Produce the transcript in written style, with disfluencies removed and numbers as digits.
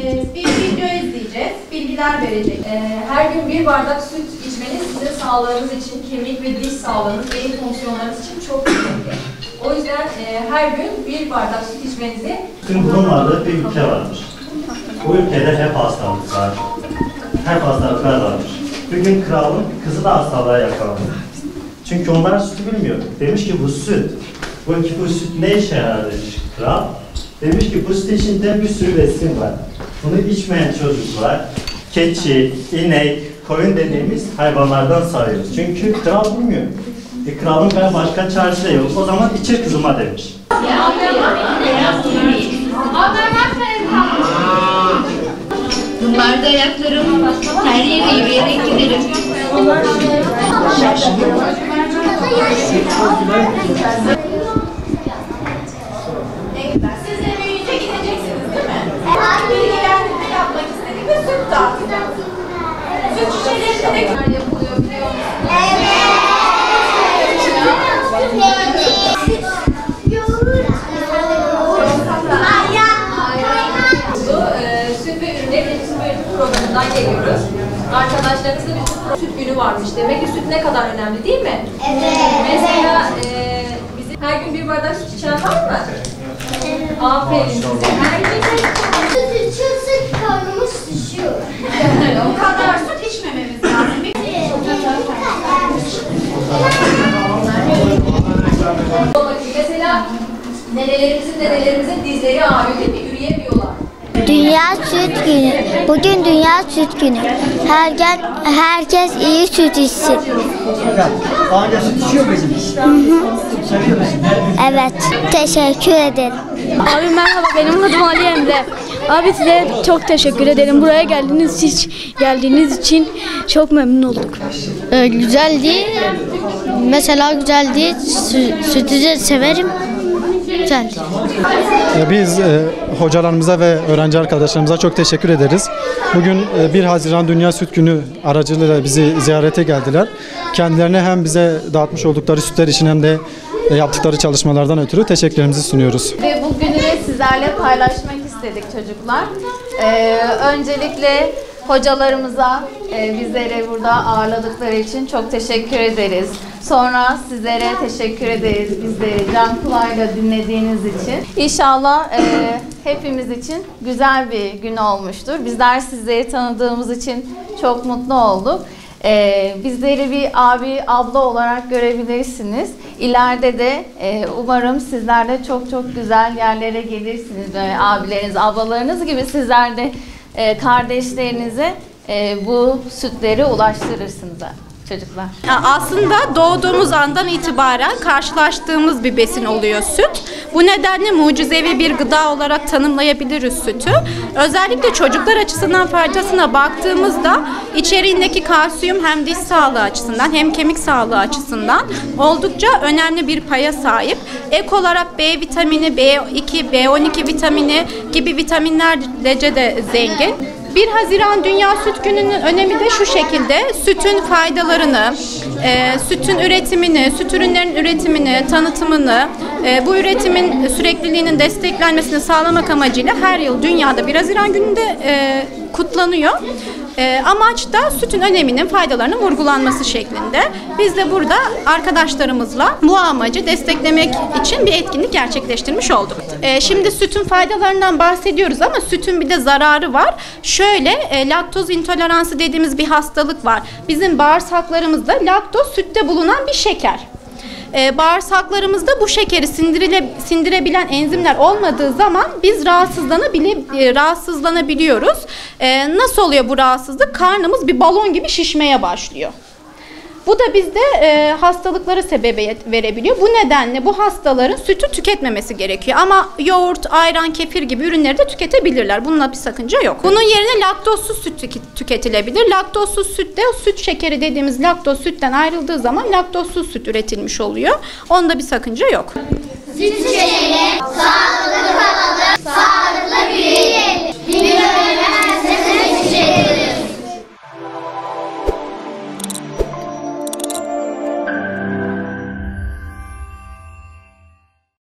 Bir video izleyeceğiz, bilgiler verecek. Her gün bir bardak süt içmeniz sizin sağlığınız için, kemik ve diş sağlığınız, beyin fonksiyonlarınız için çok önemli. O yüzden her gün bir bardak süt içmenizi... Tüm bulunmadığı bir ülke varmış. Bu ülkede hep hastalık var. Hep hastalıklar varmış. Bir gün kralın kızı da hastalığa yakalandı. Çünkü onlar sütü bilmiyor. Demiş ki bu süt. Bu süt ne işe yarar demiş kral. Demiş ki bu süt içinde bir sürü besin var. Bunu içmeyen çocuklar, keçi, inek, koyun dediğimiz hayvanlardan sayıyoruz. Çünkü kral bilmiyor. Kralın ben başka çaresi de yok. O zaman içir kızıma demiş. Bunlar da ayaklarım. Her yere yürüyerek giderim. Siz de büyüyünce gideceksiniz değil mi? Bilgilendirme yapmak istedik ve süt dağıtacağız. Süt şişelerinde de yapılıyor biliyor musunuz? Süt ve ürünler iletişim programından geliyoruz. Arkadaşlarınızla bir süt günü varmış. Demek ki süt ne kadar önemli değil mi? Evet. Mesela bizim her gün bir bardak süt içen var mı? Evet. Aferin size. Her gün Süt içiyorsak karnımız şişiyor. o kadar süt içmememiz lazım. Mesela dedelerimizin dizleri ağrıyor değil mi? Yürüyemiyorlar. Dünya Süt Günü. Bugün Dünya Süt Günü. Herkes iyi süt içsin. Ağaca süt içiyor musunuz? Seviyor musun? Evet. Teşekkür ederim. Abi merhaba, benim adım Ali Emre. Abi size çok teşekkür ederim. Buraya geldiğiniz için çok memnun olduk. Güzeldi. Mesela güzeldi. Sütü de severim. Güzeldi. Biz hocalarımıza ve öğrenci arkadaşlarımıza çok teşekkür ederiz. Bugün 1 Haziran Dünya Süt Günü aracılığıyla bizi ziyarete geldiler. Kendilerine hem bize dağıtmış oldukları sütler için hem de yaptıkları çalışmalardan ötürü teşekkürlerimizi sunuyoruz. Ve bu günü de sizlerle paylaşmak istedik çocuklar. Öncelikle hocalarımıza bizleri burada ağırladıkları için çok teşekkür ederiz. Sonra sizlere teşekkür ederiz bizleri can kulağıyla dinlediğiniz için. İnşallah hepimiz için güzel bir gün olmuştur. Bizler sizleri tanıdığımız için çok mutlu olduk. Bizleri bir abi, abla olarak görebilirsiniz. İleride de umarım sizler de çok çok güzel yerlere gelirsiniz. Abileriniz, ablalarınız gibi sizler de kardeşlerinize bu sütleri ulaştırırsınız çocuklar. Aslında doğduğumuz andan itibaren karşılaştığımız bir besin oluyor süt. Bu nedenle mucizevi bir gıda olarak tanımlayabiliriz sütü. Özellikle çocuklar açısından faydasına baktığımızda içeriğindeki kalsiyum hem diş sağlığı açısından hem kemik sağlığı açısından oldukça önemli bir paya sahip. Ek olarak B vitamini, B2, B12 vitamini gibi vitaminlerce de zengin. 1 Haziran Dünya Süt Günü'nün önemi de şu şekilde: sütün faydalarını, sütün üretimini, süt ürünlerinin üretimini, tanıtımını, bu üretimin sürekliliğinin desteklenmesini sağlamak amacıyla her yıl dünyada 1 Haziran gününde kutlanıyor. Amaç da sütün öneminin, faydalarının vurgulanması şeklinde. Biz de burada arkadaşlarımızla bu amacı desteklemek için bir etkinlik gerçekleştirmiş olduk. Şimdi sütün faydalarından bahsediyoruz ama sütün bir de zararı var. Şöyle, laktoz intoleransı dediğimiz bir hastalık var. Bizim bağırsaklarımızda laktoz sütte bulunan bir şeker. Bağırsaklarımızda bu şekeri sindirebilen enzimler olmadığı zaman biz rahatsızlanabiliyoruz. Nasıl oluyor bu rahatsızlık? Karnımız bir balon gibi şişmeye başlıyor. Bu da bizde hastalıklara sebebiyet verebiliyor. Bu nedenle bu hastaların sütü tüketmemesi gerekiyor. Ama yoğurt, ayran, kefir gibi ürünleri de tüketebilirler. Bununla bir sakınca yok. Bunun yerine laktozsuz süt tüketilebilir. Laktozsuz süt de süt şekeri dediğimiz laktoz sütten ayrıldığı zaman laktozsuz süt üretilmiş oluyor. Onda bir sakınca yok. Süt içelim, sağlıklı kalalım, sağlıklı büyüyelim.